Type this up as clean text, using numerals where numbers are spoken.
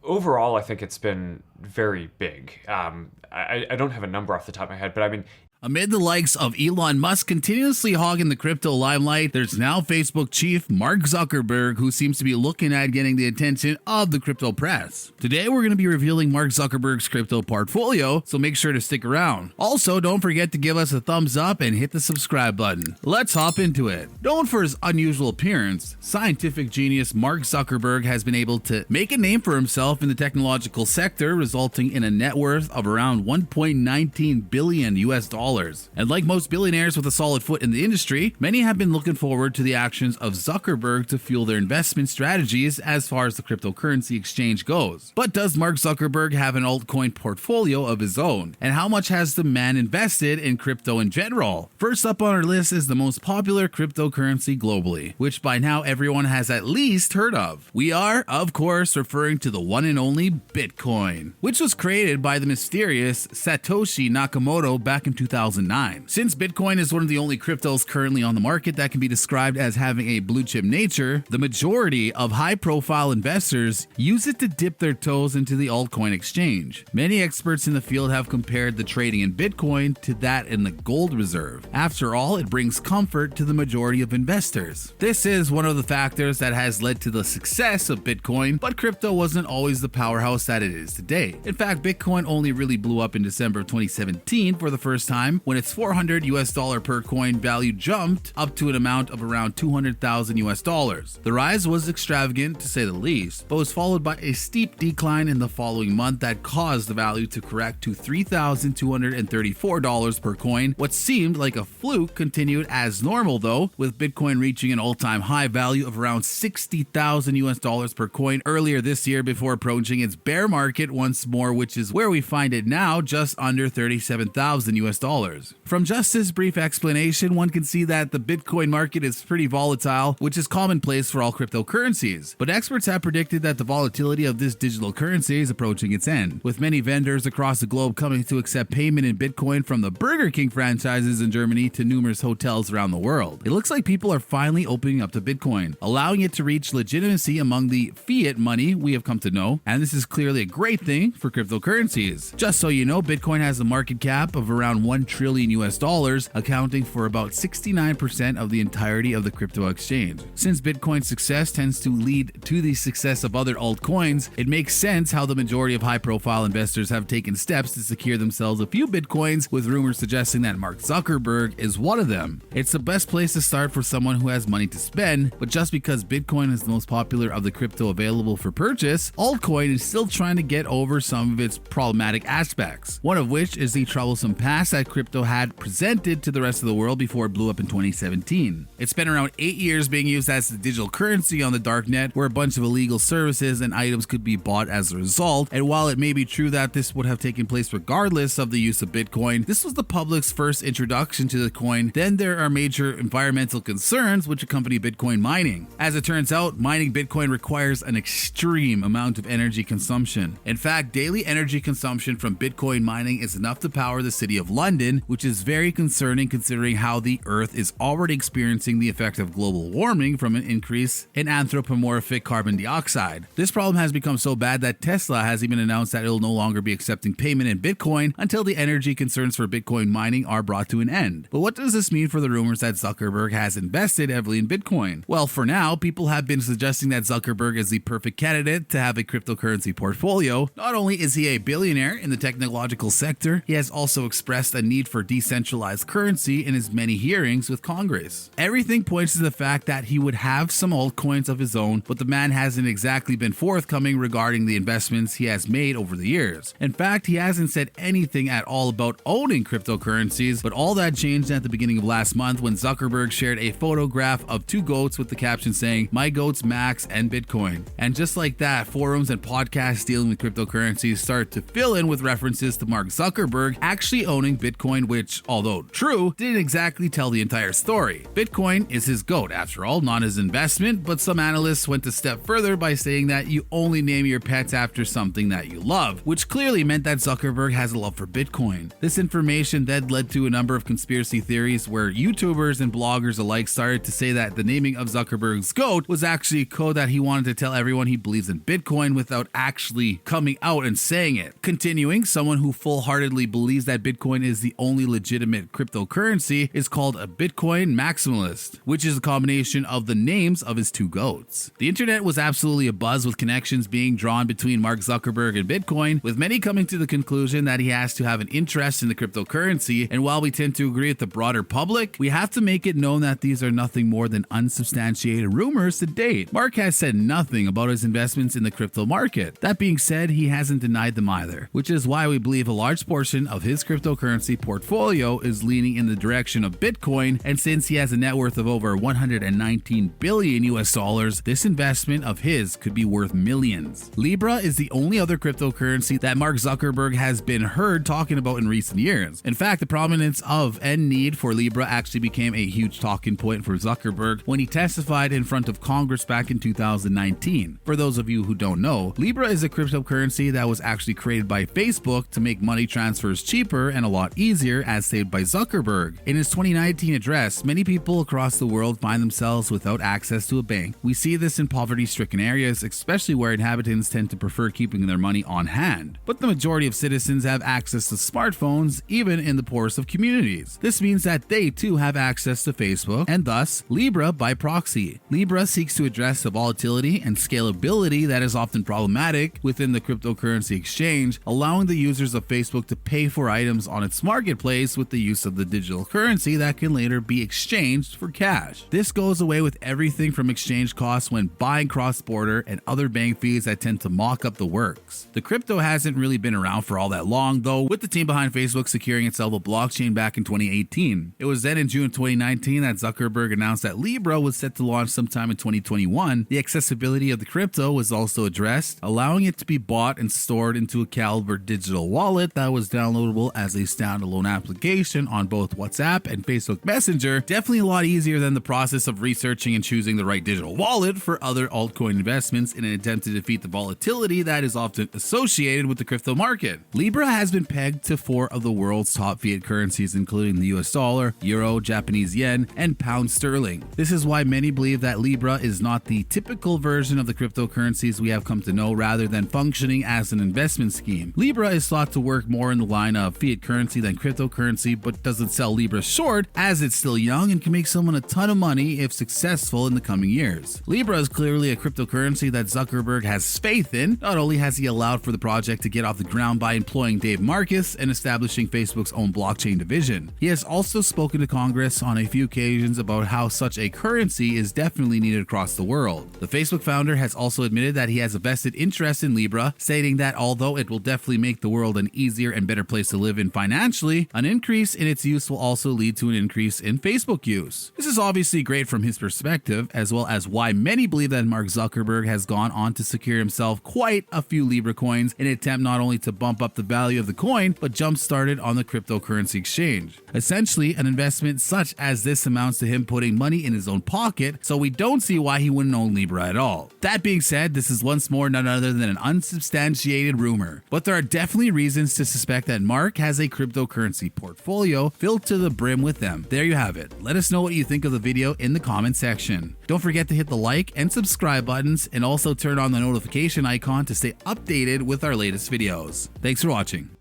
overall, I think it's been very big. I don't have a number off the top of my head, but I mean, Amid the likes of Elon Musk continuously hogging the crypto limelight, there's now Facebook chief Mark Zuckerberg, who seems to be looking at getting the attention of the crypto press. Today, we're going to be revealing Mark Zuckerberg's crypto portfolio, so make sure to stick around. Also, don't forget to give us a thumbs up and hit the subscribe button. Let's hop into it. Known for his unusual appearance, scientific genius Mark Zuckerberg has been able to make a name for himself in the technological sector, resulting in a net worth of around 1.19 billion US dollars. And like most billionaires with a solid foot in the industry, many have been looking forward to the actions of Zuckerberg to fuel their investment strategies as far as the cryptocurrency exchange goes. But does Mark Zuckerberg have an altcoin portfolio of his own? And how much has the man invested in crypto in general? First up on our list is the most popular cryptocurrency globally, which by now everyone has at least heard of. We are, of course, referring to the one and only Bitcoin, which was created by the mysterious Satoshi Nakamoto back in 2009. Since Bitcoin is one of the only cryptos currently on the market that can be described as having a blue chip nature, the majority of high-profile investors use it to dip their toes into the altcoin exchange. Many experts in the field have compared the trading in Bitcoin to that in the gold reserve. After all, it brings comfort to the majority of investors. This is one of the factors that has led to the success of Bitcoin, but crypto wasn't always the powerhouse that it is today. In fact, Bitcoin only really blew up in December of 2017 for the first time, when its $400 per coin value jumped up to an amount of around $200,000. The rise was extravagant to say the least, but was followed by a steep decline in the following month that caused the value to correct to $3,234 per coin. What seemed like a fluke continued as normal though, with Bitcoin reaching an all-time high value of around $60,000 per coin earlier this year before approaching its bear market once more, which is where we find it now, just under $37,000. From just this brief explanation, one can see that the Bitcoin market is pretty volatile, which is commonplace for all cryptocurrencies. But experts have predicted that the volatility of this digital currency is approaching its end, with many vendors across the globe coming to accept payment in Bitcoin, from the Burger King franchises in Germany to numerous hotels around the world. It looks like people are finally opening up to Bitcoin, allowing it to reach legitimacy among the fiat money we have come to know, and this is clearly a great thing for cryptocurrencies. Just so you know, Bitcoin has a market cap of around $1 trillion US dollars, accounting for about 69% of the entirety of the crypto exchange. Since Bitcoin's success tends to lead to the success of other altcoins, it makes sense how the majority of high-profile investors have taken steps to secure themselves a few Bitcoins, with rumors suggesting that Mark Zuckerberg is one of them. It's the best place to start for someone who has money to spend, but just because Bitcoin is the most popular of the crypto available for purchase, altcoin is still trying to get over some of its problematic aspects, one of which is the troublesome past that crypto had presented to the rest of the world before it blew up in 2017. It's been around 8 years being used as the digital currency on the darknet, where a bunch of illegal services and items could be bought as a result. And while it may be true that this would have taken place regardless of the use of Bitcoin, this was the public's first introduction to the coin. Then there are major environmental concerns which accompany Bitcoin mining. As it turns out, mining Bitcoin requires an extreme amount of energy consumption. In fact, daily energy consumption from Bitcoin mining is enough to power the city of London, which is very concerning considering how the Earth is already experiencing the effect of global warming from an increase in anthropomorphic carbon dioxide. This problem has become so bad that Tesla has even announced that it will no longer be accepting payment in Bitcoin until the energy concerns for Bitcoin mining are brought to an end. But what does this mean for the rumors that Zuckerberg has invested heavily in Bitcoin? Well, for now, people have been suggesting that Zuckerberg is the perfect candidate to have a cryptocurrency portfolio. Not only is he a billionaire in the technological sector, he has also expressed a need for decentralized currency in his many hearings with Congress. Everything points to the fact that he would have some altcoins of his own, but the man hasn't exactly been forthcoming regarding the investments he has made over the years. In fact, he hasn't said anything at all about owning cryptocurrencies, but all that changed at the beginning of last month when Zuckerberg shared a photograph of two goats with the caption saying, "My goats Max and Bitcoin." And just like that, forums and podcasts dealing with cryptocurrencies start to fill in with references to Mark Zuckerberg actually owning Bitcoin Bitcoin, which, although true, didn't exactly tell the entire story. Bitcoin is his GOAT, after all, not his investment, but some analysts went a step further by saying that you only name your pets after something that you love, which clearly meant that Zuckerberg has a love for Bitcoin. This information then led to a number of conspiracy theories where YouTubers and bloggers alike started to say that the naming of Zuckerberg's GOAT was actually code that he wanted to tell everyone he believes in Bitcoin without actually coming out and saying it. Continuing, someone who full-heartedly believes that Bitcoin is the only legitimate cryptocurrency is called a Bitcoin maximalist, which is a combination of the names of his two GOATs. The internet was absolutely abuzz with connections being drawn between Mark Zuckerberg and Bitcoin, with many coming to the conclusion that he has to have an interest in the cryptocurrency, and while we tend to agree with the broader public, we have to make it known that these are nothing more than unsubstantiated rumors to date. Mark has said nothing about his investments in the crypto market. That being said, he hasn't denied them either, which is why we believe a large portion of his cryptocurrency portfolio is leaning in the direction of Bitcoin, and since he has a net worth of over 119 billion US dollars, this investment of his could be worth millions. Libra is the only other cryptocurrency that Mark Zuckerberg has been heard talking about in recent years. In fact, the prominence of and need for Libra actually became a huge talking point for Zuckerberg when he testified in front of Congress back in 2019. For those of you who don't know, Libra is a cryptocurrency that was actually created by Facebook to make money transfers cheaper and a lot easier, as stated by Zuckerberg. In his 2019 address, many people across the world find themselves without access to a bank. We see this in poverty-stricken areas, especially where inhabitants tend to prefer keeping their money on hand. But the majority of citizens have access to smartphones, even in the poorest of communities. This means that they too have access to Facebook, and thus Libra by proxy. Libra seeks to address the volatility and scalability that is often problematic within the cryptocurrency exchange, allowing the users of Facebook to pay for items on its marketplace with the use of the digital currency that can later be exchanged for cash. This goes away with everything from exchange costs when buying cross-border and other bank fees that tend to mock up the works. The crypto hasn't really been around for all that long, though, with the team behind Facebook securing itself a blockchain back in 2018. It was then in June 2019 that Zuckerberg announced that Libra was set to launch sometime in 2021. The accessibility of the crypto was also addressed, allowing it to be bought and stored into a Caliber digital wallet that was downloadable as a standalone application on both WhatsApp and Facebook Messenger. Definitely a lot easier than the process of researching and choosing the right digital wallet for other altcoin investments in an attempt to defeat the volatility that is often associated with the crypto market. Libra has been pegged to 4 of the world's top fiat currencies, including the US dollar, euro, Japanese yen, and pound sterling. This is why many believe that Libra is not the typical version of the cryptocurrencies we have come to know, rather than functioning as an investment scheme. Libra is thought to work more in the line of fiat currency than cryptocurrency, but doesn't sell Libra short, as it's still young and can make someone a ton of money if successful in the coming years. Libra is clearly a cryptocurrency that Zuckerberg has faith in. Not only has he allowed for the project to get off the ground by employing Dave Marcus and establishing Facebook's own blockchain division, he has also spoken to Congress on a few occasions about how such a currency is definitely needed across the world. The Facebook founder has also admitted that he has a vested interest in Libra, stating that although it will definitely make the world an easier and better place to live in financially, an increase in its use will also lead to an increase in Facebook use. This is obviously great from his perspective, as well as why many believe that Mark Zuckerberg has gone on to secure himself quite a few Libra coins in an attempt not only to bump up the value of the coin, but jump-start it on the cryptocurrency exchange. Essentially, an investment such as this amounts to him putting money in his own pocket, so we don't see why he wouldn't own Libra at all. That being said, this is once more none other than an unsubstantiated rumor, but there are definitely reasons to suspect that Mark has a cryptocurrency portfolio filled to the brim with them. There you have it. Let us know what you think of the video in the comment section. Don't forget to hit the like and subscribe buttons, and also turn on the notification icon to stay updated with our latest videos. Thanks for watching.